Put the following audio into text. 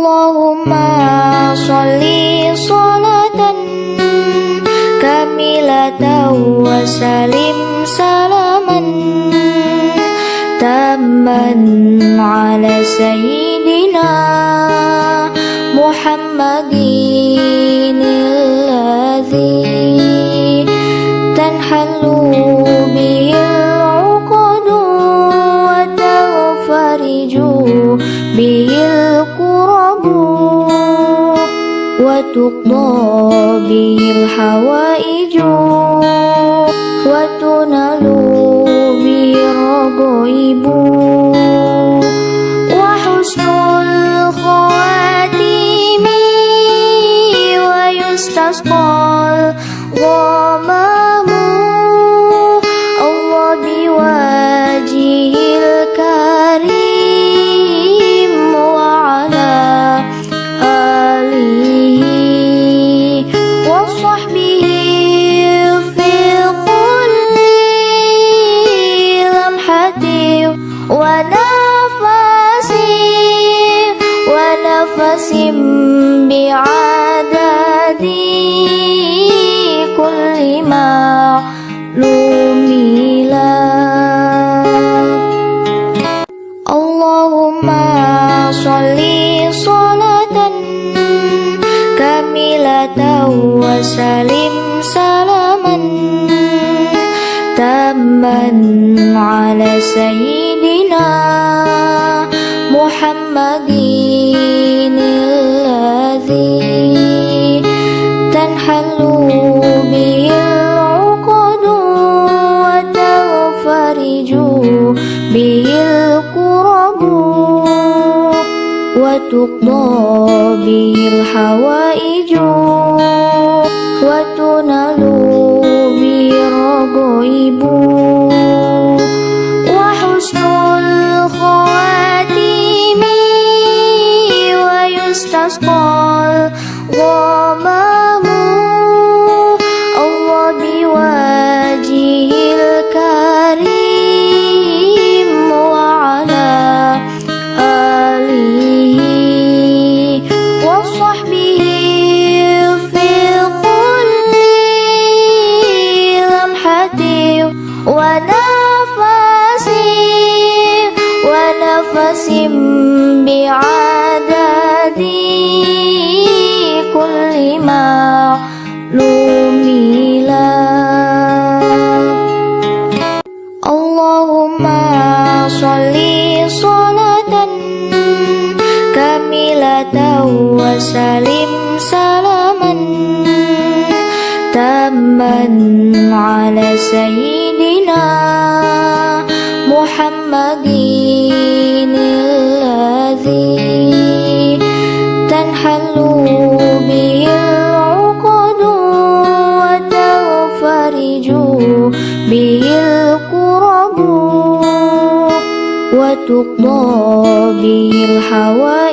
Allahumma sholli sholatan kamilatan wa salim salaman tamman ala sayyidina Muhammadin alladhi tanhallu bihil uqadu wa tafariju bihil kurabu wa tuqda bihil hawaiju wa tunalu bihil ragaibu wa husnul khawatimi wa yustasqal ghamamu Allah biwajihil karim wa ala alihi wa sahbihi fi kulli lamhati wa nafasim bi'adadi kulli ma'lumila. Allahumma sholli sholatan kamilatan wa salim salaman tamman ala sayyidina Muhammadin alladhi tanhallu bihil uqadu wa tafariju bihil kurabu wa tuqda bihil hawaiju wa tunalu bihil ragaibu wa husnul khawatimi wa yustasqal ghamamu Allah biwajihil karim wa ala alihi wa sahbihi fi kulli lamhati wa nafasim bi'adadi kulli ma'lumila. Allahumma sholli sholatan kamilatan wa salim salaman tamman ala sayyidina Muhammadin alladhi tanhallu bihil uqadu wa tafariju bihil kurabu wa tuqda bihil hawa